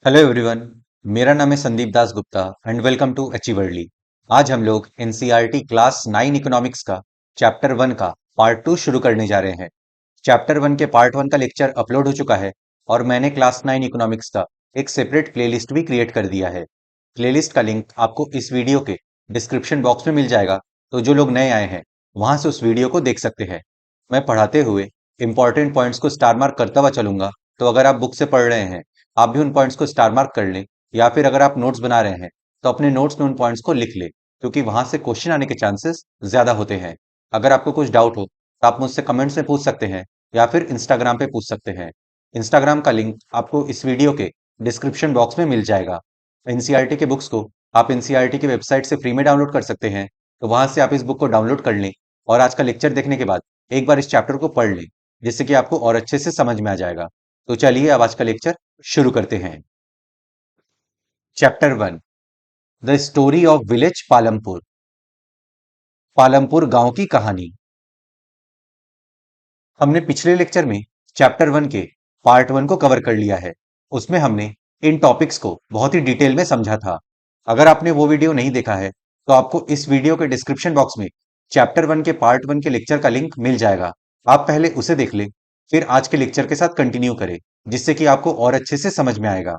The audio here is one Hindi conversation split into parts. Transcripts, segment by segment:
Hello everyone. मेरा नाम है Sandeep Das Gupta and welcome to अचीवर्ली। आज हम लोग एनसीईआरटी क्लास 9 इकोनॉमिक्स का चैप्टर 1 का पार्ट 2 शुरू करने जा रहे हैं। चैप्टर 1 के पार्ट 1 का लेक्चर अपलोड हो चुका है और मैंने क्लास 9 इकोनॉमिक्स का एक सेपरेट प्लेलिस्ट भी क्रिएट कर दिया है। प्लेलिस्ट का लिंक आपको इस वीडियो के डिस्क्रिप्शन बॉक्स में मिल जाएगा, तो जो लोग नए आए हैं वहां से उस वीडियो को देख सकते हैं। मैं पढ़ाते हुए इंपॉर्टेंट पॉइंट्स को स्टार मार्क करता हुआ चलूंगा, तो अगर आप बुक से पढ़ रहे हैं आप भी उन पॉइंट्स को स्टार मार्क कर लें, या फिर अगर आप नोट्स बना रहे हैं तो अपने नोट्स में उन पॉइंट्स को लिख ले, क्योंकि वहां से क्वेश्चन आने के चांसेस ज्यादा होते हैं। अगर आपको कुछ डाउट हो तो आप मुझसे कमेंट्स में पूछ सकते हैं या फिर इंस्टाग्राम पे पूछ सकते हैं। इंस्टाग्राम का लिंक आपको इस वीडियो के डिस्क्रिप्शन बॉक्स में मिल जाएगा। एनसीईआरटी के बुक्स को आप एनसीईआरटी की वेबसाइट से फ्री में डाउनलोड कर सकते हैं, तो वहां से आप इस बुक को डाउनलोड कर लें और आज का लेक्चर देखने के बाद एक बार इस चैप्टर को पढ़ लें, जिससे कि आपको और अच्छे से समझ में आ जाएगा। तो चलिए अब आज का लेक्चर शुरू करते हैं। Chapter 1, the story of village Palampur. Palampur गांव की कहानी। हमने पिछले लेक्चर में चैप्टर 1 के पार्ट 1 को कवर कर लिया है। उसमें हमने इन टॉपिक्स को बहुत ही डिटेल में समझा था। अगर आपने वो वीडियो नहीं देखा है तो आपको इस वीडियो के डिस्क्रिप्शन बॉक्स में चैप्टर 1 के पार्ट 1 के लेक्चर का लिंक मिल जाएगा। आप पहले उसे देख लें, फिर आज के लेक्चर के साथ कंटिन्यू करें, जिससे कि आपको और अच्छे से समझ में आएगा।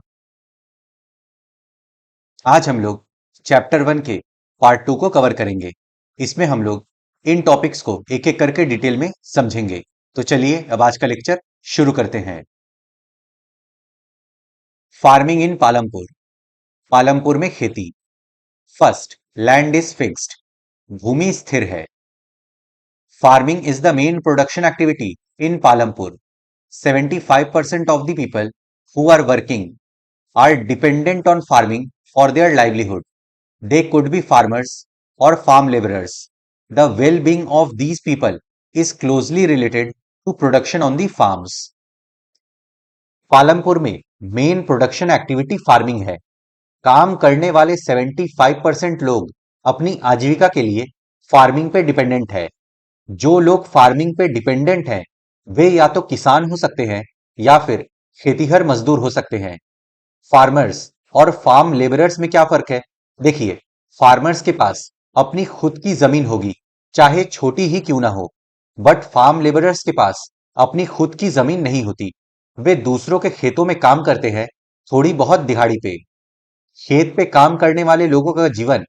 आज हम लोग चैप्टर 1 के पार्ट 2 को कवर करेंगे। इसमें हम लोग इन टॉपिक्स को एक एक करके डिटेल में समझेंगे। तो चलिए अब आज का लेक्चर शुरू करते हैं। Farming in Palampur. पालमपुर में खेती। First, land is fixed. भूमि स्थिर है। Farming is the main production activity in Palampur. 75% of the people who are working are dependent on farming for their livelihood. They could be farmers or farm laborers. The well-being of these people is closely related to production on the farms. Palampur में मेन प्रोडक्शन एक्टिविटी फार्मिंग है। काम करने वाले 75% लोग अपनी आजीविका के लिए फार्मिंग पे डिपेंडेंट है। जो लोग फार्मिंग पे डिपेंडेंट हैं वे या तो किसान हो सकते हैं या फिर खेतीहर मजदूर हो सकते हैं। फार्मर्स और फार्म लेबरर्स में क्या फर्क है? देखिए, फार्मर्स के पास अपनी खुद की जमीन होगी, चाहे छोटी ही क्यों ना हो, बट फार्म लेबरर्स के पास अपनी खुद की जमीन नहीं होती। वे दूसरों के खेतों में काम करते हैं, थोड़ी बहुत दिहाड़ी पे। खेत पे काम करने वाले लोगों का जीवन,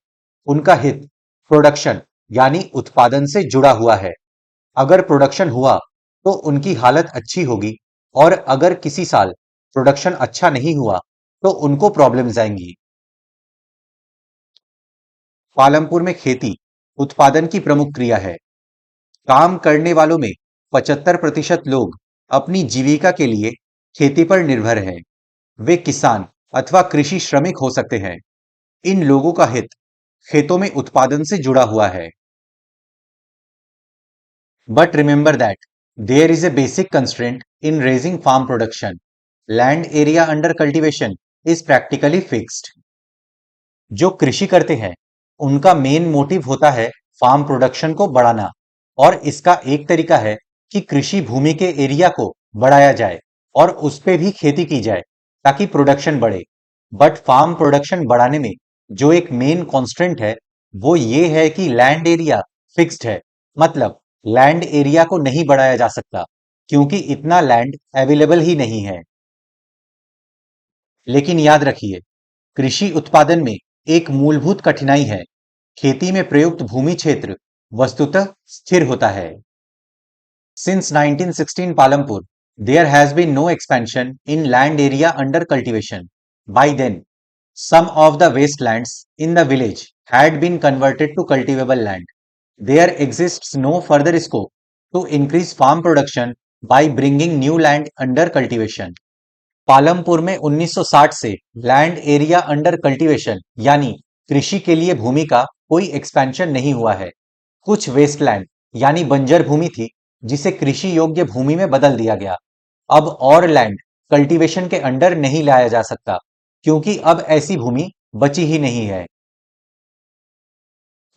उनका हित प्रोडक्शन यानी उत्पादन से जुड़ा हुआ है। अगर प्रोडक्शन हुआ तो उनकी हालत अच्छी होगी, और अगर किसी साल प्रोडक्शन अच्छा नहीं हुआ तो उनको प्रॉब्लम्स आएंगी। पालमपुर में खेती उत्पादन की प्रमुख क्रिया है। काम करने वालों में 75% लोग अपनी जीविका के लिए खेती पर निर्भर हैं। वे किसान अथवा कृषि श्रमिक हो सकते हैं। इन लोगों का हित खेतों में उत्पादन से जुड़ा हुआ है। But remember that there is a basic constraint in raising farm production. Land area under cultivation is practically fixed. जो कृषि करते हैं उनका मेन मोटिव होता है फार्म प्रोडक्शन को बढ़ाना, और इसका एक तरीका है कि कृषि भूमि के एरिया को बढ़ाया जाए और उस पे भी खेती की जाए ताकि प्रोडक्शन बढ़े। बट फार्म प्रोडक्शन बढ़ाने में जो एक मेन कॉन्स्टेंट है वो ये है कि लैंड एरिया फिक्स्ड है। मतलब लैंड एरिया को नहीं बढ़ाया जा सकता, क्योंकि इतना लैंड अवेलेबल ही नहीं है। लेकिन याद रखिए, कृषि उत्पादन में एक मूलभूत कठिनाई है। खेती में प्रयुक्त भूमि क्षेत्र वस्तुतः स्थिर होता है। Since 1916 Palampur, there has been no expansion in land area under cultivation. By then, some of the wastelands in the village had been converted to cultivable land. There exists no further scope to increase farm production by bringing new land under cultivation. Palampur में 1960 से लैंड एरिया अंडर कल्टीवेशन यानी कृषि के लिए भूमि का कोई एक्सपेंशन नहीं हुआ है। कुछ वेस्टलैंड यानी बंजर भूमि थी जिसे कृषि योग्य भूमि में बदल दिया गया। अब और लैंड कल्टीवेशन के अंडर नहीं लाया जा सकता, क्योंकि अब ऐसी भूमि बची ही नहीं है।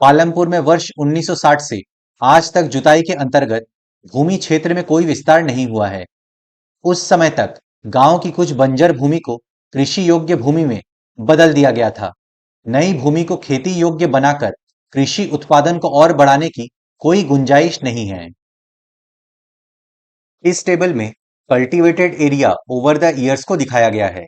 पालमपुर में वर्ष 1960 से आज तक जुताई के अंतर्गत भूमि क्षेत्र में कोई विस्तार नहीं हुआ है। उस समय तक गांव की कुछ बंजर भूमि को कृषि योग्य भूमि में बदल दिया गया था। नई भूमि को खेती योग्य बनाकर कृषि उत्पादन को और बढ़ाने की कोई गुंजाइश नहीं है। इस टेबल में cultivated area over the years को दिखाया गया है।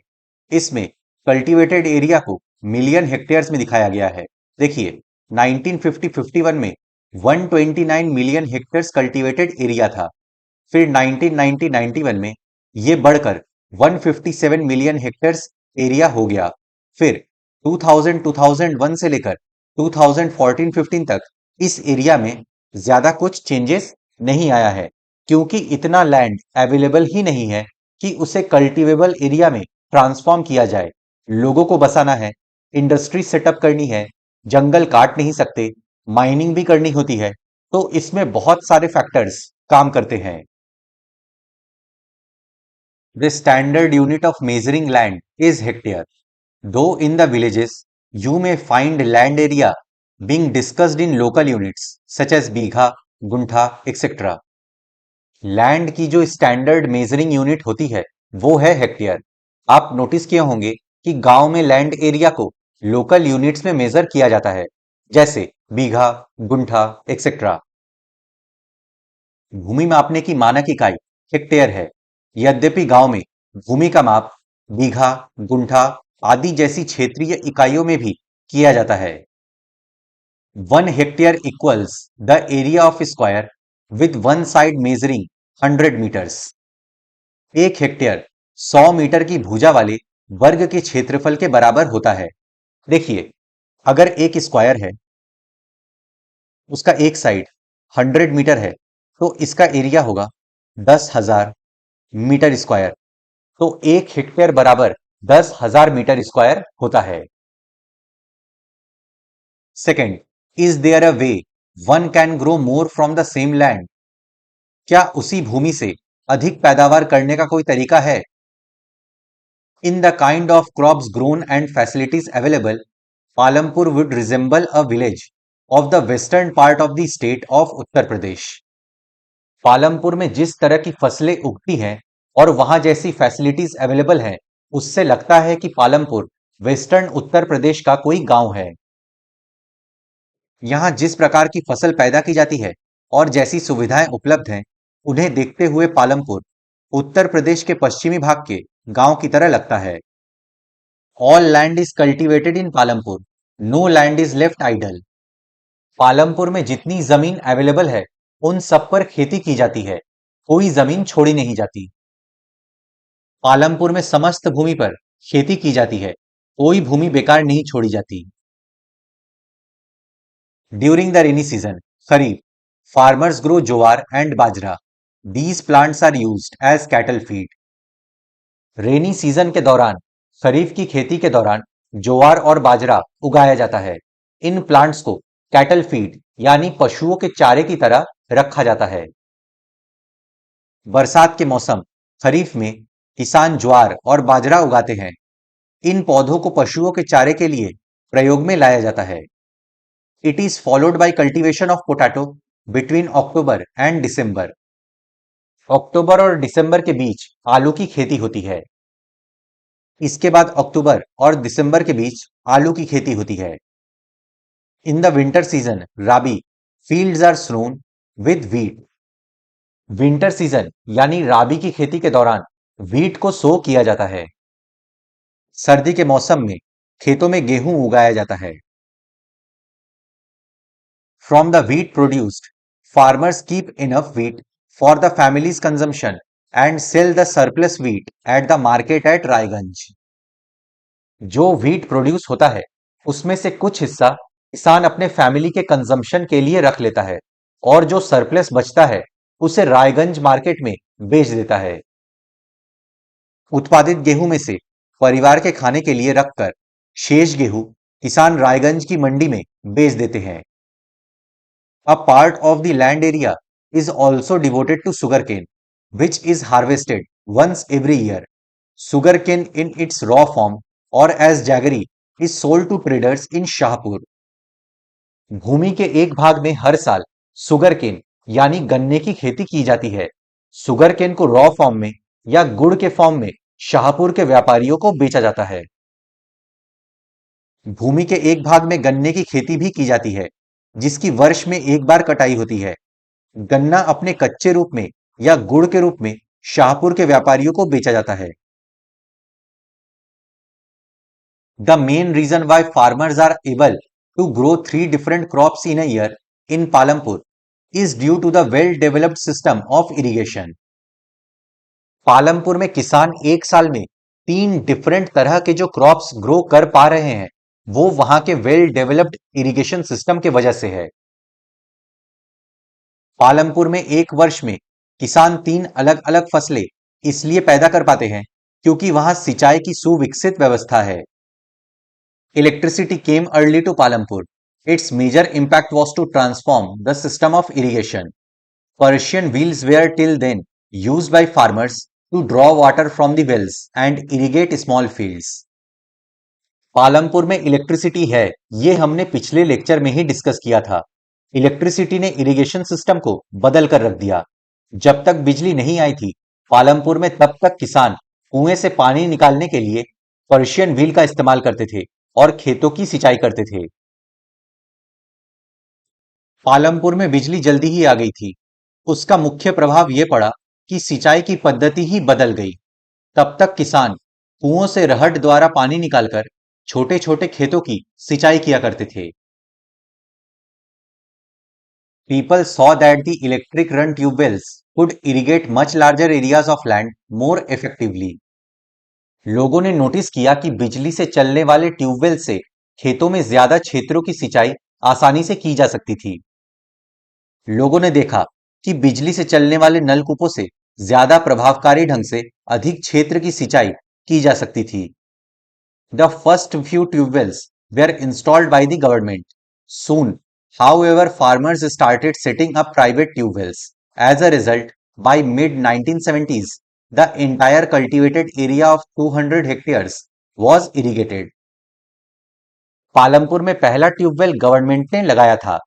इसमें कल्टीवेटेड एरिया को मिलियन हेक्टेयर्स में दिखाया गया है। देखिए 1950-51 में 129 मिलियन हेक्टेयर्स कल्टीवेटेड एरिया था। फिर 1990-91 में ये बढ़कर 157 मिलियन हेक्टेयर्स एरिया हो गया। फिर 2000-2001 से लेकर 2014-15 तक इस एरिया में ज्यादा कुछ चेंजेस नहीं आया है, क्योंकि इतना लैंड अवेलेबल ही नहीं है कि उसे कल्टीवेबल एरिया में ट्रांसफॉर्म किया जाए। लोगों को बसाना है, इंडस्ट्री सेटअप करनी है, जंगल काट नहीं सकते, माइनिंग भी करनी होती है, तो इसमें बहुत सारे फैक्टर्स काम करते हैं। The standard unit of measuring land is hectare. Though in the villages, you may find land area being discussed in local units such as bigha, guntha, etc. Land की जो स्टैंडर्ड मेजरिंग यूनिट होती है वो है हेक्टेयर। आप नोटिस किए होंगे कि गांव में लैंड एरिया को लोकल यूनिट्स में मेजर किया जाता है, जैसे बीघा, गुंठा, एक्सेट्रा। भूमि मापने की मानक इकाई हेक्टेयर है। यद्यपि गांव में भूमि का माप बीघा, गुंठा आदि जैसी क्षेत्रीय इकाइयों में भी किया जाता है। 1 hectare equals the area of square with one side measuring 100 metres. 1 hectare 100 metre की भुजा वाले वर्ग के क्षेत्रफल के बराबर होता है। देखिए, अगर एक स्क्वायर है, उसका एक साइड 100 मीटर है, तो इसका एरिया होगा 10,000 मीटर स्क्वायर। तो 1 हेक्टेयर बराबर 10,000 मीटर स्क्वायर होता है। Second, is there a way one can grow more from the same land? क्या उसी भूमि से अधिक पैदावार करने का कोई तरीका है? In the kind of crops grown and facilities available, Palampur would resemble a village of the western part of the state of Uttar Pradesh. Palampur में जिस तरह की फसलें उगती हैं और वहां जैसी फैसिलिटीज अवेलेबल हैं, उससे लगता है कि पालमपुर वेस्टर्न उत्तर प्रदेश का कोई गांव है। यहाँ जिस प्रकार की फसल पैदा की जाती है और जैसी सुविधाएं उपलब्ध हैं, उन्हें देखते हुए पालमपुर उत्तर प्रदेश के पश्चिमी भाग के गांव की तरह लगता है। All land is cultivated in Palampur, no land is left idle. Palampur में जितनी जमीन अवेलेबल है, उन सब पर खेती की जाती है, कोई जमीन छोड़ी नहीं जाती। पालमपुर में समस्त भूमि पर खेती की जाती है, कोई भूमि बेकार नहीं छोड़ी जाती। During the rainy season, kharif, farmers grow jowar and bajra. These plants are used as cattle feed. Rainy season के दौरान, खरीफ की खेती के दौरान ज्वार और बाजरा उगाया जाता है। इन प्लांट्स को कैटल फीड यानी पशुओं के चारे की तरह रखा जाता है। बरसात के मौसम, खरीफ में किसान ज्वार और बाजरा उगाते हैं। इन पौधों को पशुओं के चारे के लिए प्रयोग में लाया जाता है। It is followed by cultivation of potato between October and December. अक्टूबर और दिसंबर के बीच आलू की खेती होती है। इसके बाद अक्टूबर और दिसंबर के बीच आलू की खेती होती है। In the winter season, rabi, fields are sown with wheat. Winter season यानी राबी की खेती के दौरान व्हीट को सो किया जाता है। सर्दी के मौसम में खेतों में गेहूं उगाया जाता है। From the wheat produced, farmers keep enough wheat for the family's consumption and sell the surplus wheat at the market at Raiganj. जो व्हीट प्रोड्यूस होता है, उसमें से कुछ हिस्सा किसान अपने फैमिली के कंजम्पशन के लिए रख लेता है, और जो सरप्लस बचता है उसे रायगंज मार्केट में बेच देता है। उत्पादित गेहूं में से परिवार के खाने के लिए रखकर शेष गेहूं किसान रायगंज की मंडी में बेच देते हैं। A part of the land area is also devoted to sugar cane, which is harvested once every year. Sugar cane in its raw form or as jaggery is sold to traders in Shahpur. भूमि के एक भाग में हर साल सुगर केन यानी गन्ने की खेती की जाती है। सुगर केन को रॉ फॉर्म में या गुड़ के फॉर्म में शाहपुर के व्यापारियों को बेचा जाता है। भूमि के एक भाग में गन्ने की खेती भी की जाती है, जिसकी वर्ष में एक बार कटाई होती है। गन्ना अपने कच्चे रूप में या गुड़ के रूप में शाहपुर के व्यापारियों को बेचा जाता है। The main reason why farmers are able to grow three different crops in a year in Palampur is due to the well-developed system of irrigation. Palampur में किसान एक साल में तीन डिफरेंट तरह के जो क्रॉप्स ग्रो कर पा रहे हैं, वो वहां के वेल डेवलप्ड इरिगेशन सिस्टम के वजह से है। पालमपुर में एक वर्ष में किसान तीन अलग अलग फसलें इसलिए पैदा कर पाते हैं क्योंकि वहां सिंचाई की सुविकसित व्यवस्था है। Electricity came early to Palampur. Its major impact was to transform the system of irrigation. Persian wheels were till then used by farmers to draw water from the wells and irrigate small fields. Palampur में इलेक्ट्रिसिटी है, ये हमने पिछले लेक्चर में ही डिस्कस किया था। इलेक्ट्रिसिटी ने इरिगेशन सिस्टम को बदल कर रख दिया। जब तक बिजली नहीं आई थी पालमपुर में, तब तक किसान कुएं से पानी निकालने के लिए पर्शियन व्हील का इस्तेमाल करते थे और खेतों की सिंचाई करते थे। पालमपुर में बिजली जल्दी ही आ गई थी। उसका मुख्य प्रभाव यह पड़ा कि सिंचाई की पद्धति ही बदल गई। तब तक किसान कुओं से रहट द्वारा पानी निकालकर छोटे छोटे खेतों की सिंचाई किया करते थे। People saw that the electric run tube wells could irrigate much larger areas of land more effectively. लोगों ने नोटिस किया कि बिजली से चलने वाले ट्यूबवेल से खेतों में ज्यादा क्षेत्रों की सिंचाई आसानी से की जा सकती थी। लोगों ने देखा कि बिजली से चलने वाले नलकूपों से ज्यादा प्रभावकारी ढंग से अधिक क्षेत्र की सिंचाई की जा सकती थी। The first few tubewells were installed by the government. Soon, however, farmers started setting up private tube wells. As a result, by mid 1970s, the entire cultivated area of 200 hectares was irrigated. Palampur में पहला ट्यूबवेल गवर्नमेंट ने लगाया था।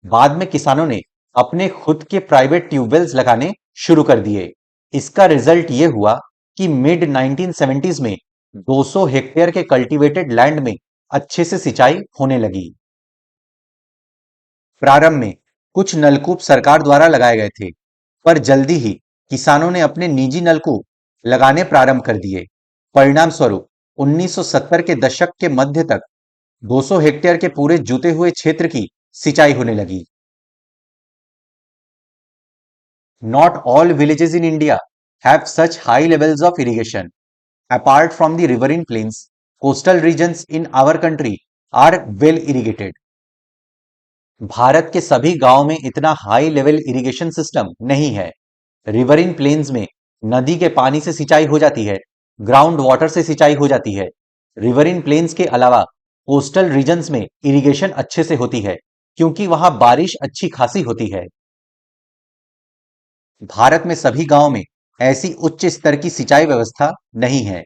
बाद में किसानों ने अपने खुद के प्राइवेट ट्यूबवेल्स लगाने शुरू कर दिए। इसका रिजल्ट ये हुआ कि मिड 1970s में 200 हेक्टेयर के कल्टीवेटेड लैंड में अच्छे से सिंचाई होने लगी। प्रारंभ में कुछ नलकूप सरकार द्वारा लगाए गए थे, पर जल्दी ही किसानों ने अपने निजी नलकूप लगाने प्रारंभ कर दिए। परिणाम स्वरूप 1970 के दशक के मध्य तक 200 हेक्टेयर के पूरे जुते हुए क्षेत्र की सिंचाई होने लगी। Not all villages in India have such high levels of irrigation. Apart from the riverine plains, coastal regions in our country are well irrigated. Bharat के सभी गांव में इतना हाई लेवल इरिगेशन सिस्टम नहीं है। रिवरिन प्लेन्स में नदी के पानी से सिंचाई हो जाती है, ग्राउंड वाटर से सिंचाई हो जाती है। रिवरिन प्लेन्स के अलावा कोस्टल रीजन्स में इरिगेशन अच्छे से होती है क्योंकि वहां बारिश अच्छी खासी होती है। भारत में सभी गांव में ऐसी उच्च स्तर की सिंचाई व्यवस्था नहीं है।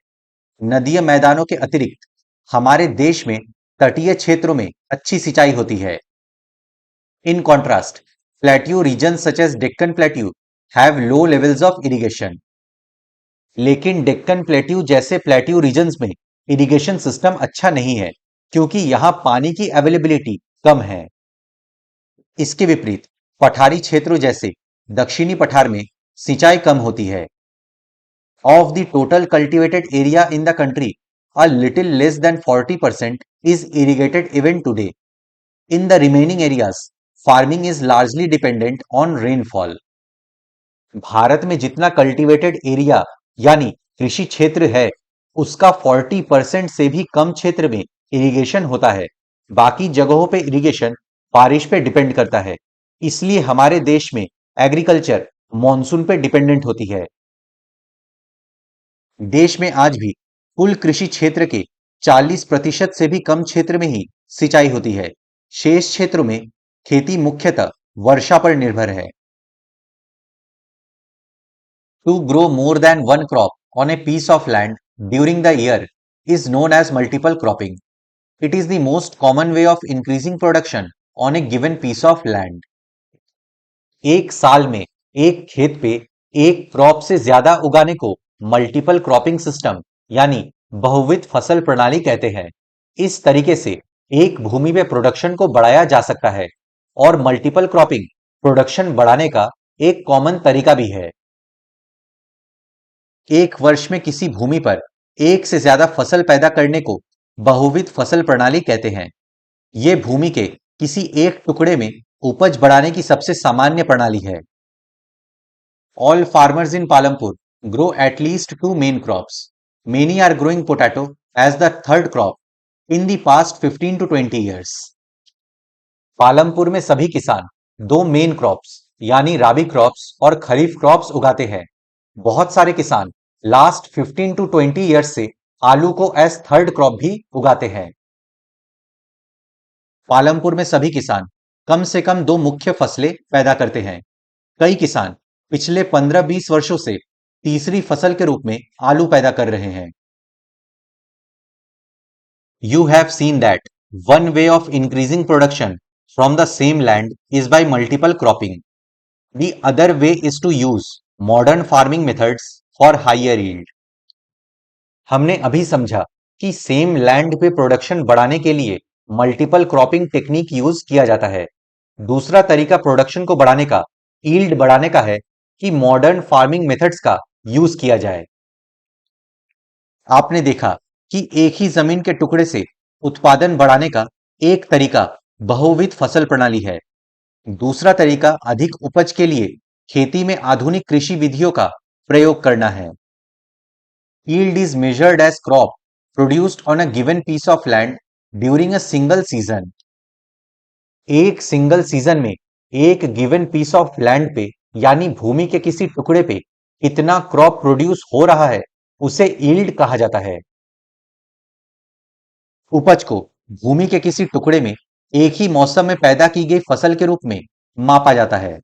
नदीय मैदानों के अतिरिक्त हमारे देश में तटीय क्षेत्रों में अच्छी सिंचाई होती है। In contrast, plateau regions such as Deccan Plateau have low levels of irrigation. लेकिन डेक्कन प्लेट्यू जैसे प्लेट्यू रीजन्स में इरिगेशन सिस्टम अच्छा नहीं है क्योंकि यहां पानी की अवेलेबिलिटी कम है। इसके विपरीत पठारी क्षेत्रों जैसे दक्षिणी पठार में सिंचाई कम होती है। Of the total cultivated area in the country, a little less than 40% is irrigated even today. In the remaining areas, farming is largely dependent on rainfall. Bharat में जितना कल्टीवेटेड एरिया यानी कृषि क्षेत्र है, उसका 40% से भी कम क्षेत्र में इरिगेशन होता है। बाकी जगहों पे इरिगेशन बारिश पे डिपेंड करता है। इसलिए हमारे देश में एग्रीकल्चर मॉनसून पे डिपेंडेंट होती है। देश में आज भी कुल कृषि क्षेत्र के 40% से भी कम क्षेत्र में ही सिंचाई होती है। शेष क्षेत्रों में खेती मुख्यतः वर्षा पर निर्भर है। To grow more than one crop on a piece of land during the year is known as multiple cropping. It is the most common way of increasing production on a given piece of land. एक साल में एक खेत पे एक क्रॉप से ज्यादा उगाने को मल्टीपल क्रॉपिंग सिस्टम यानी बहुविध फसल प्रणाली कहते हैं। इस तरीके से एक भूमि में प्रोडक्शन को बढ़ाया जा सकता है और मल्टीपल क्रॉपिंग प्रोडक्शन बढ़ाने का एक कॉमन तरीका भी है। एक वर्ष में किसी भूमि पर एक से ज्यादा फसल पैदा करने को बहुविध फसल प्रणाली कहते हैं। ये भूमि के किसी एक टुकड़े में उपज बढ़ाने की सबसे सामान्य प्रणाली है। All farmers in Palampur grow at least two main crops. Many are growing potato as the third crop in the past 15 to 20 years. Palampur में सभी किसान दो मेन क्रॉप्स यानी राबी क्रॉप्स और खरीफ क्रॉप्स उगाते हैं। बहुत सारे किसान लास्ट 15 टू 20 ईयर्स से आलू को एज थर्ड क्रॉप भी उगाते हैं। पालमपुर में सभी किसान कम से कम दो मुख्य फसलें पैदा करते हैं। कई किसान पिछले 15-20 वर्षों से तीसरी फसल के रूप में आलू पैदा कर रहे हैं। You have seen that one way of increasing production from the same land is by multiple cropping. The other way is to use modern farming methods for higher yield. हमने अभी समझा कि सेम लैंड पे प्रोडक्शन बढ़ाने के लिए मल्टीपल क्रॉपिंग टेक्निक यूज किया जाता है। दूसरा तरीका प्रोडक्शन को बढ़ाने का, यील्ड बढ़ाने का है कि मॉडर्न फार्मिंग मेथड्स का यूज किया जाए। आपने देखा कि एक ही जमीन के टुकड़े से उत्पादन बढ़ाने का एक तरीका बहुविध फसल प्रणाली है। दूसरा तरीका अधिक उपज के लिए खेती में आधुनिक कृषि विधियों का प्रयोग करना है। Yield is measured as crop produced on a given piece of land during a single season. एक सिंगल सीजन में एक गिवन पीस ऑफ लैंड पे यानी भूमि के किसी टुकड़े पे कितना क्रॉप प्रोड्यूस हो रहा है उसे यील्ड कहा जाता है। उपज को भूमि के किसी टुकड़े में एक ही मौसम में पैदा की गई फसल के रूप में मापा जाता है।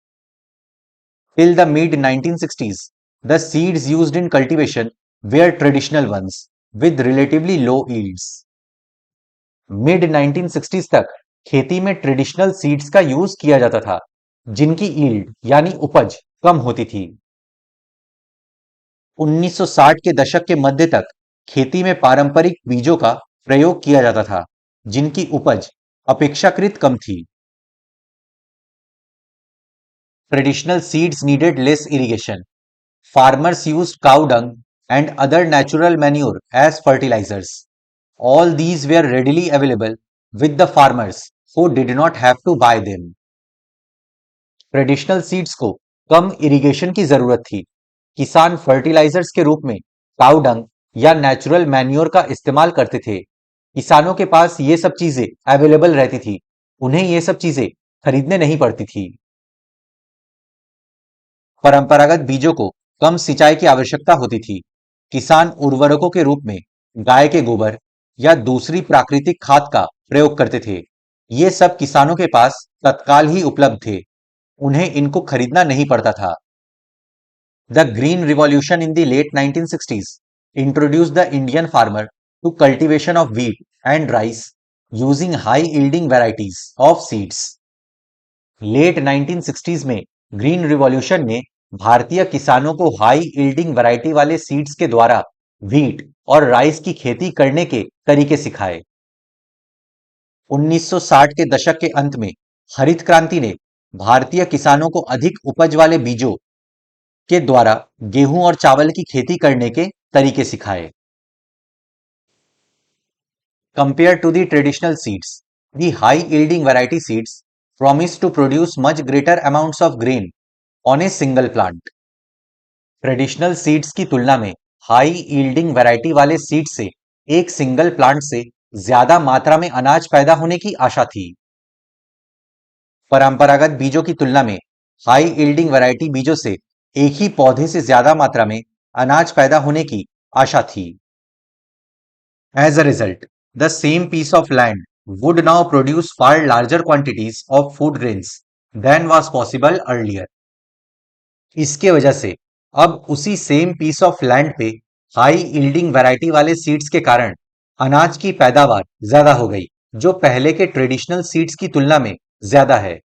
Till the mid 1960s, the seeds used in cultivation were traditional ones with relatively low yields. Mid 1960s तक खेती में ट्रेडिशनल सीड्स का यूज किया जाता था जिनकी यील्ड यानी उपज कम होती थी। 1960 के दशक के मध्य तक खेती में पारंपरिक बीजों का प्रयोग किया जाता था जिनकी उपज अपेक्षाकृत कम थी। Traditional seeds needed less irrigation. Farmers used cow dung and other natural manure as fertilizers. All these were readily available with the farmers who did not have to buy them. Traditional seeds को कम इरिगेशन की जरूरत थी। किसान फर्टिलाइजर्स के रूप में काउ डंग या नेचुरल मैन्योर का इस्तेमाल करते थे। किसानों के पास ये सब चीजें अवेलेबल रहती थी, उन्हें ये सब चीजें खरीदने नहीं पड़ती थी। परंपरागत बीजों को कम सिंचाई की आवश्यकता होती थी। किसान उर्वरकों के रूप में गाय के गोबर या दूसरी प्राकृतिक खाद का प्रयोग करते थे। ये सब किसानों के पास तत्काल ही उपलब्ध थे, उन्हें इनको खरीदना नहीं पड़ता था। The green revolution in the late 1960s introduced the Indian farmer to cultivation of wheat and rice using high yielding varieties of seeds. Late 1960s में ग्रीन रिवॉल्यूशन ने भारतीय किसानों को हाई यील्डिंग वैरायटी वाले सीड्स के द्वारा व्हीट और राइस की खेती करने के तरीके सिखाए। 1960 के दशक के अंत में हरित क्रांति ने भारतीय किसानों को अधिक उपज वाले बीजों के द्वारा गेहूं और चावल की खेती करने के तरीके सिखाए। Compared to the traditional seeds, the high yielding variety seeds promise to produce much greater amounts of grain on a single plant. Traditional seeds की तुलना में हाई यील्डिंग वैरायटी वाले सीड से एक सिंगल प्लांट से ज्यादा मात्रा में अनाज पैदा होने की आशा थी। परंपरागत बीजों की तुलना में हाई यील्डिंग वैरायटी बीजों से एक ही पौधे से ज्यादा मात्रा में अनाज पैदा होने की आशा थी। As a result, the same piece of land would now produce far larger quantities of food grains than was possible earlier. इसके वजह से अब उसी सेम पीस ऑफ लैंड पे हाई यील्डिंग वैरायटी वाले सीड्स के कारण अनाज की पैदावार ज्यादा हो गई, जो पहले के ट्रेडिशनल सीड्स की तुलना में ज्यादा है।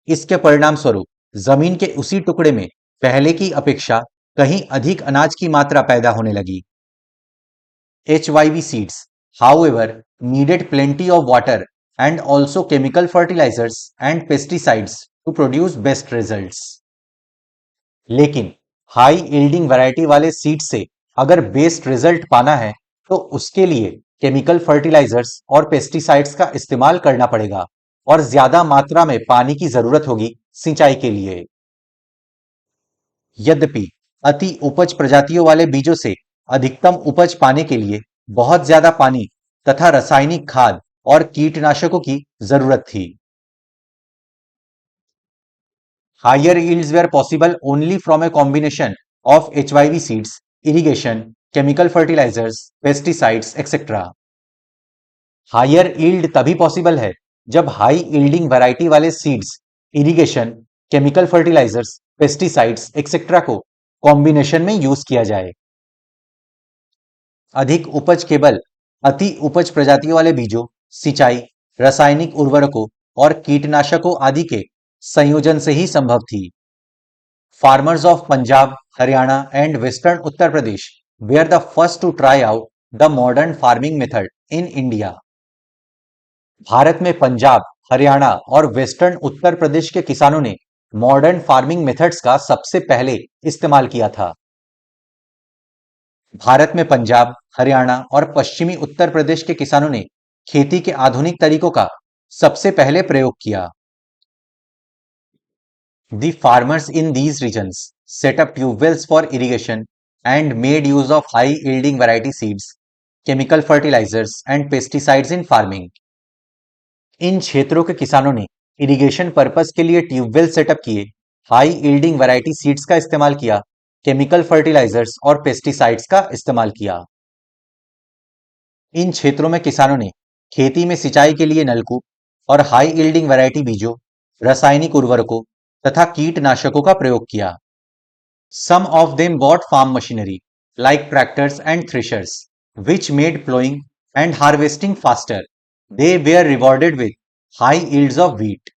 इसके परिणाम स्वरूप जमीन के उसी टुकड़े में पहले की अपेक्षा कहीं अधिक अनाज की मात्रा पैदा होने लगी। HYV seeds, however, needed plenty of water and also chemical fertilizers and pesticides to produce best results. लेकिन हाई यील्डिंग वैरायटी वाले सीड से अगर बेस्ट रिजल्ट पाना है तो उसके लिए केमिकल फर्टिलाइजर्स और पेस्टिसाइड्स का इस्तेमाल करना पड़ेगा और ज्यादा मात्रा में पानी की जरूरत होगी सिंचाई के लिए। यद्यपि अति उपज प्रजातियों वाले बीजों से अधिकतम उपज पाने के लिए बहुत ज्यादा पानी तथा रासायनिक खाद और कीटनाशकों की जरूरत थी। Higher yields were possible only from a combination of HYV seeds, irrigation, chemical fertilizers, pesticides, etc. Higher yield तभी पॉसिबल है जब हाई यील्डिंग वैरायटी वाले seeds, irrigation, chemical fertilisers, pesticides etcetera को कॉम्बिनेशन में यूज किया जाए। अधिक उपज केवल अति उपज प्रजातियों वाले बीजों, सिंचाई, रासायनिक उर्वरकों और कीटनाशकों आदि के संयोजन से ही संभव थी। Farmers of Punjab, Haryana and western Uttar Pradesh were the first to try out the modern farming method in India. Bharat में पंजाब, हरियाणा और वेस्टर्न उत्तर प्रदेश के किसानों ने मॉडर्न फार्मिंग मेथड्स का सबसे पहले इस्तेमाल किया था। भारत में पंजाब, हरियाणा और पश्चिमी उत्तर प्रदेश के किसानों ने खेती के आधुनिक तरीकों का सबसे पहले प्रयोग किया। The farmers in these regions set up tube wells for irrigation and made use of high yielding variety seeds, chemical fertilizers and pesticides in farming. इन क्षेत्रों के किसानों ने इरिगेशन पर्पस के लिए ट्यूबवेल सेटअप किए, हाई यील्डिंग वैरायटी सीड्स का इस्तेमाल किया, केमिकल फर्टिलाइजर्स और पेस्टिसाइड्स का इस्तेमाल किया। इन क्षेत्रों में किसानों ने खेती में सिंचाई के लिए नलकूप और हाई यील्डिंग वैरायटी बीजों, रासायनिक उर्वरकों तथा कीटनाशकों का प्रयोग किया। Some of them bought farm machinery like tractors and threshers, which made plowing and harvesting faster. They were rewarded with high yields of wheat.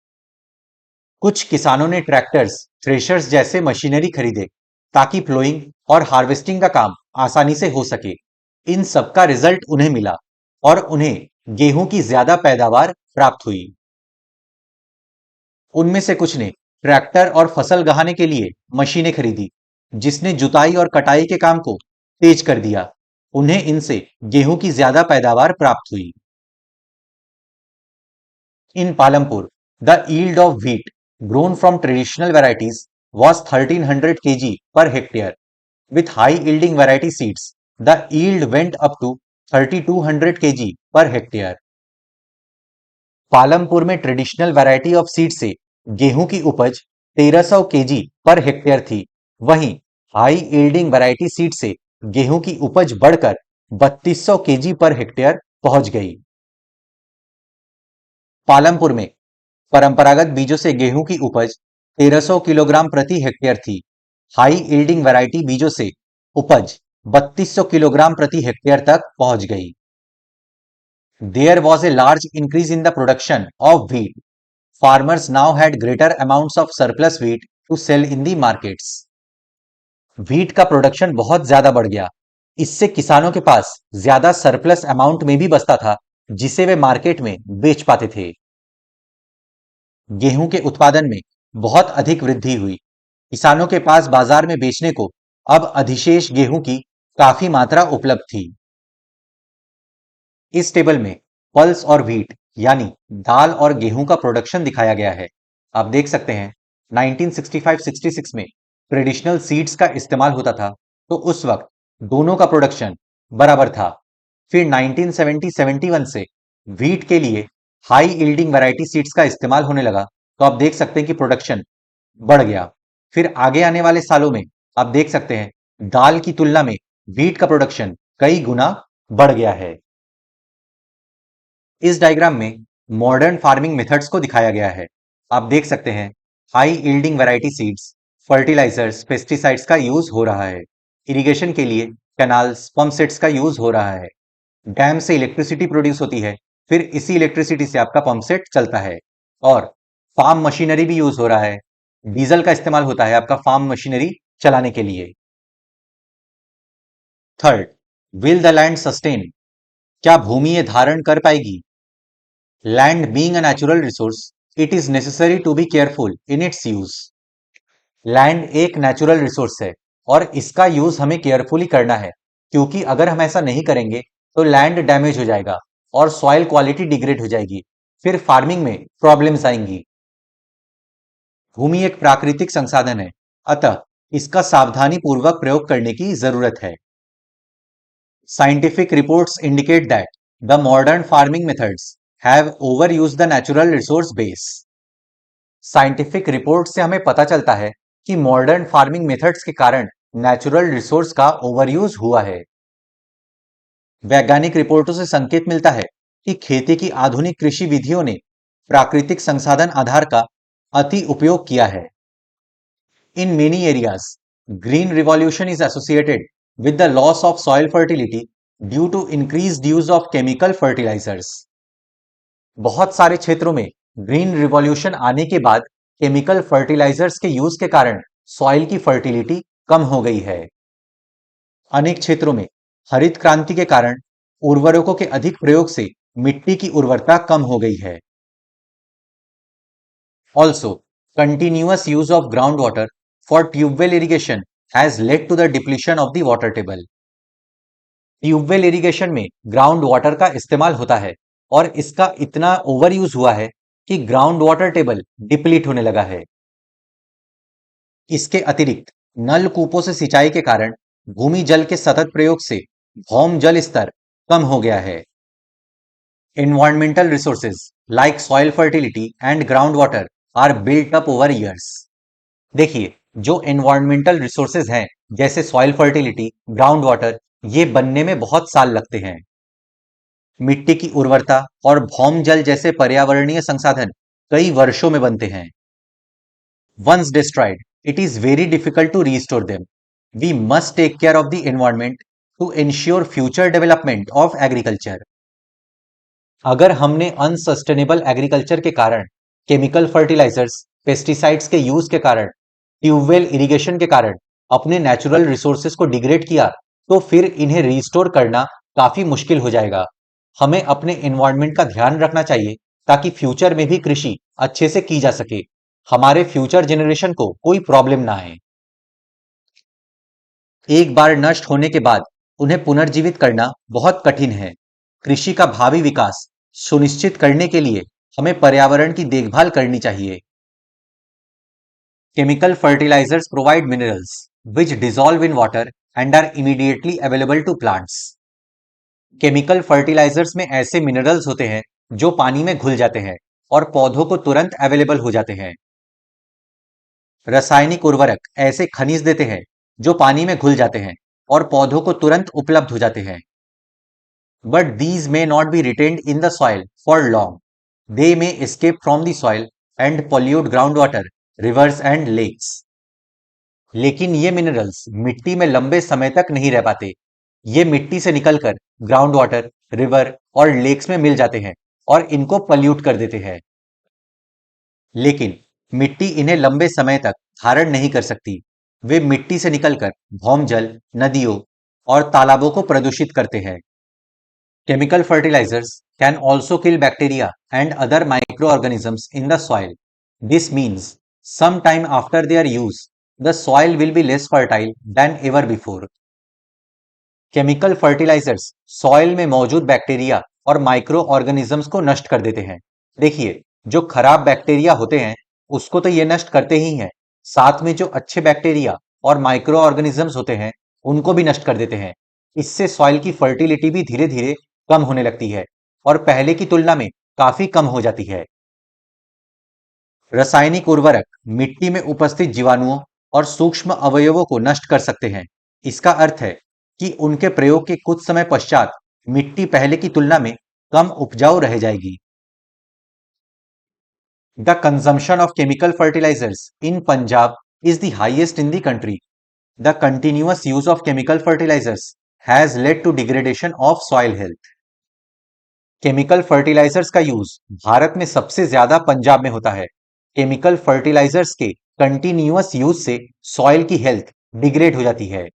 कुछ किसानों ने ट्रैक्टर्स, थ्रेशर्स जैसे मशीनरी खरीदे ताकि प्लोइंग और हार्वेस्टिंग का काम आसानी से हो सके। इन सब का रिजल्ट उन्हें मिला और उन्हें गेहूं की ज्यादा पैदावार प्राप्त हुई। उनमें से कुछ ने ट्रैक्टर और फसल गहाने के लिए मशीनें खरीदी, जिसने जुताई और कटाई के काम को तेज कर दिया। उन्हें इनसे गेहूं की ज्यादा पैदावार प्राप्त हुई। In Palampur, the yield of wheat grown from traditional varieties was 1300 kg per hectare. With high yielding variety seeds, the yield went up to 3200 kg per hectare. Palampur में ट्रेडिशनल वैरायटी ऑफ सीड से गेहूं की उपज 1300 केजी पर हेक्टेयर थी। वहीं हाई यील्डिंग वैरायटी सीड से गेहूं की उपज बढ़कर 3200 केजी पर हेक्टेयर पहुंच गई। पालमपुर में परंपरागत बीजों से गेहूं की उपज 1300 किलोग्राम प्रति हेक्टेयर थी। हाई यील्डिंग वैरायटी बीजों से उपज 3200 किलोग्राम प्रति हेक्टेयर तक पहुंच गई। There was a large increase in the production of wheat. Farmers now had greater amounts of surplus wheat to sell in the markets. Wheat का प्रोडक्शन बहुत ज्यादा बढ़ गया। इससे किसानों के पास ज्यादा सरप्लस अमाउंट में भी बचता था, जिसे वे मार्केट में बेच पाते थे। गेहूं के उत्पादन में बहुत अधिक वृद्धि हुई। किसानों के पास बाजार में बेचने को अब अधिशेष गेहूं की काफी मात्रा उपलब्ध थी। इस टेबल में पल्स और व्हीट यानी दाल और गेहूं का प्रोडक्शन दिखाया गया है। आप देख सकते हैं 1965-66 में ट्रेडिशनल सीड्स का इस्तेमाल होता था, तो उस वक्त दोनों का प्रोडक्शन बराबर था। फिर 1970-71 से व्हीट के लिए हाई यील्डिंग वैरायटी सीड्स का इस्तेमाल होने लगा, तो आप देख सकते हैं कि प्रोडक्शन बढ़ गया। फिर आगे आने वाले सालों में आप देख सकते हैं दाल की तुलना में व्हीट का प्रोडक्शन कई गुना बढ़ गया है। इस डायग्राम में मॉडर्न फार्मिंग मेथड्स को दिखाया गया है। आप देख सकते हैं high yielding variety seeds, fertilisers, pesticides का यूज हो रहा है। इरिगेशन के लिए कैनाल्स, पंप सेट्स का यूज हो रहा है। डैम से इलेक्ट्रिसिटी प्रोड्यूस होती है, फिर इसी इलेक्ट्रिसिटी से आपका पंप सेट चलता है। और फार्म मशीनरी भी यूज हो रहा है। डीजल का इस्तेमाल होता है आपका फार्म मशीनरी चलाने के लिए। Third, will the land sustain, क्या भूमि ये धारण कर पाएगी? Land being a natural resource, it is necessary to be careful in its use. Land एक नेचुरल रिसोर्स है और इसका यूज हमें केयरफुली करना है, क्योंकि अगर हम ऐसा नहीं करेंगे तो लैंड डैमेज हो जाएगा और सॉइल क्वालिटी डिग्रेड हो जाएगी, फिर फार्मिंग में प्रॉब्लम्स आएंगी। भूमि एक प्राकृतिक संसाधन है, अतः इसका सावधानी पूर्वक प्रयोग करने की जरूरत है। Scientific reports indicate that the modern farming methods have overused the natural resource base. Scientific report से हमें पता चलता है कि मॉडर्न फार्मिंग मेथड्स के कारण नेचुरल रिसोर्स का ओवरयूज हुआ है। वैज्ञानिक रिपोर्टों से संकेत मिलता है कि खेती की आधुनिक कृषि विधियों ने प्राकृतिक संसाधन आधार का अति उपयोग किया है। In many areas, green revolution is associated with the loss of soil fertility due to increased use of chemical fertilizers. बहुत सारे क्षेत्रों में ग्रीन रिवॉल्यूशन आने के बाद केमिकल फर्टिलाइजर्स के यूज के कारण सॉइल की फर्टिलिटी कम हो गई है। अनेक क्षेत्रों में हरित क्रांति के कारण उर्वरकों के अधिक प्रयोग से मिट्टी की उर्वरता कम हो गई है। Also, continuous use of groundwater for tubewell irrigation has led to the depletion of the water table. Tubewell irrigation में ग्राउंड वाटर का इस्तेमाल होता है और इसका इतना ओवर यूज हुआ है कि ग्राउंड वाटर टेबल डिप्लीट होने लगा है। इसके अतिरिक्त नलकूपों से सिंचाई के कारण भूमि जल के सतत प्रयोग से भौम जल स्तर कम हो गया है। Environmental resources like soil fertility and groundwater are built up over years. देखिए, जो एनवायरमेंटल रिसोर्सेज हैं जैसे सॉइल फर्टिलिटी, ग्राउंड वाटर, ये बनने में बहुत साल लगते हैं। मिट्टी की उर्वरता और भौम जल जैसे पर्यावरणीय संसाधन कई वर्षों में बनते हैं। Once destroyed, it is very difficult to restore them. We must take care of the environment to ensure future development of agriculture. अगर हमने अनसस्टेनेबल एग्रीकल्चर के कारण, केमिकल फर्टिलाइजर्स, पेस्टिसाइड्स के यूज के कारण, ट्यूबवेल इरिगेशन के कारण अपने नेचुरल रिसोर्सेज को डिग्रेड किया, तो फिर इन्हें रिस्टोर करना काफी मुश्किल हो जाएगा। हमें अपने एनवायरनमेंट का ध्यान रखना चाहिए ताकि फ्यूचर में भी कृषि अच्छे से की जा सके, हमारे फ्यूचर जनरेशन को कोई प्रॉब्लम ना आए। एक बार नष्ट होने के बाद उन्हें पुनर्जीवित करना बहुत कठिन है। कृषि का भावी विकास सुनिश्चित करने के लिए हमें पर्यावरण की देखभाल करनी चाहिए। Chemical fertilisers provide minerals which dissolve in water and are immediately available to plants. Chemical fertilisers में ऐसे मिनरल्स होते हैं जो पानी में घुल जाते हैं और पौधों को तुरंत अवेलेबल हो जाते हैं। रासायनिक उर्वरक ऐसे खनिज देते हैं जो पानी में घुल जाते हैं और पौधों को तुरंत उपलब्ध हो जाते हैं। But these may not be retained in the soil for long. They may escape from the soil and pollute groundwater, rivers and lakes. लेकिन ये मिनरल्स मिट्टी में लंबे समय तक नहीं रह पाते। ये मिट्टी से निकलकर ग्राउंड वाटर, रिवर और लेक्स में मिल जाते हैं और इनको पल्यूट कर देते हैं। लेकिन मिट्टी इन्हें लंबे समय तक धारण नहीं कर सकती। वे मिट्टी से निकलकर भौमजल, नदियों और तालाबों को प्रदूषित करते हैं। Chemical fertilizers can also kill bacteria and other microorganisms in the soil. This means sometime after their use, the soil will be less fertile than ever before. Chemical fertilizers soil में मौजूद बैक्टीरिया और माइक्रो ऑर्गेनिजम्स को नष्ट कर देते हैं। देखिए, जो खराब बैक्टीरिया होते हैं उसको तो ये नष्ट करते ही हैं, साथ में जो अच्छे बैक्टीरिया और माइक्रो ऑर्गेनिजम्स होते हैं उनको भी नष्ट कर देते हैं। इससे सॉइल की फर्टिलिटी भी धीरे धीरे कम होने लगती है और पहले की तुलना में काफी कम हो जाती है। रासायनिक उर्वरक मिट्टी में उपस्थित जीवाणुओं और सूक्ष्म अवयवों को नष्ट कर सकते हैं। इसका अर्थ है कि उनके प्रयोग के कुछ समय पश्चात मिट्टी पहले की तुलना में कम उपजाऊ रह जाएगी। The consumption of chemical fertilisers in Punjab is the highest in the country. The continuous use of chemical fertilisers has led to degradation of soil health. Chemical fertilisers का यूज भारत में सबसे ज्यादा पंजाब में होता है। केमिकल फर्टिलाइजर्स के कंटिन्यूअस यूज से सॉइल की हेल्थ डिग्रेड हो जाती है।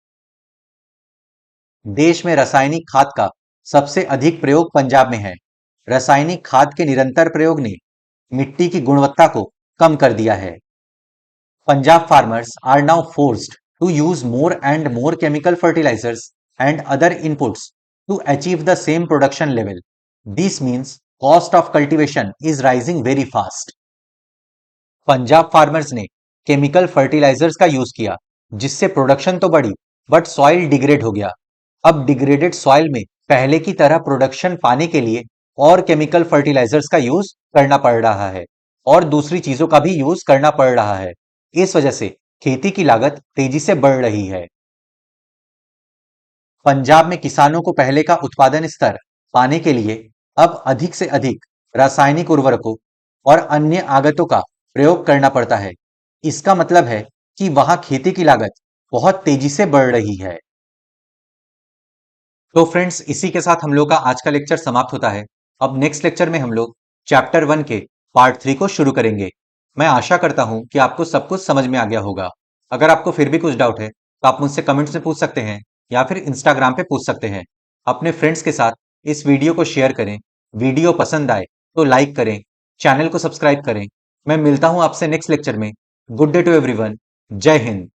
देश में रासायनिक खाद का सबसे अधिक प्रयोग पंजाब में है। रासायनिक खाद के निरंतर प्रयोग ने मिट्टी की गुणवत्ता को कम कर दिया है। Punjab farmers are now forced to use more and more chemical fertilizers and other inputs to achieve the same production level. This means cost of cultivation is rising very fast. Punjab farmers ने केमिकल फर्टिलाइजर्स का यूज किया जिससे प्रोडक्शन तो बढ़ी बट सॉइल डिग्रेड हो गया। अब डिग्रेडेड सॉइल में पहले की तरह प्रोडक्शन पाने के लिए और केमिकल फर्टिलाइजर्स का यूज करना पड़ रहा है और दूसरी चीजों का भी यूज करना पड़ रहा है। इस वजह से खेती की लागत तेजी से बढ़ रही है। पंजाब में किसानों को पहले का उत्पादन स्तर पाने के लिए अब अधिक से अधिक रासायनिक उर्वरकों और अन्य आगतों का प्रयोग करना पड़ता है। इसका मतलब है कि वहां खेती की लागत बहुत तेजी से बढ़ रही है। तो फ्रेंड्स, इसी के साथ हम लोग का आज का लेक्चर समाप्त होता है। अब नेक्स्ट लेक्चर में हम लोग चैप्टर 1 के पार्ट 3 को शुरू करेंगे। मैं आशा करता हूं कि आपको सब कुछ समझ में आ गया होगा। अगर आपको फिर भी कुछ डाउट है तो आप मुझसे कमेंट्स में पूछ सकते हैं या फिर इंस्टाग्राम पे पूछ सकते हैं। अपने फ्रेंड्स के साथ इस वीडियो को शेयर करें। वीडियो पसंद आए तो लाइक करें, चैनल को सब्सक्राइब करें। मैं मिलता हूं आपसे नेक्स्ट लेक्चर में। Good day to everyone. जय हिंद।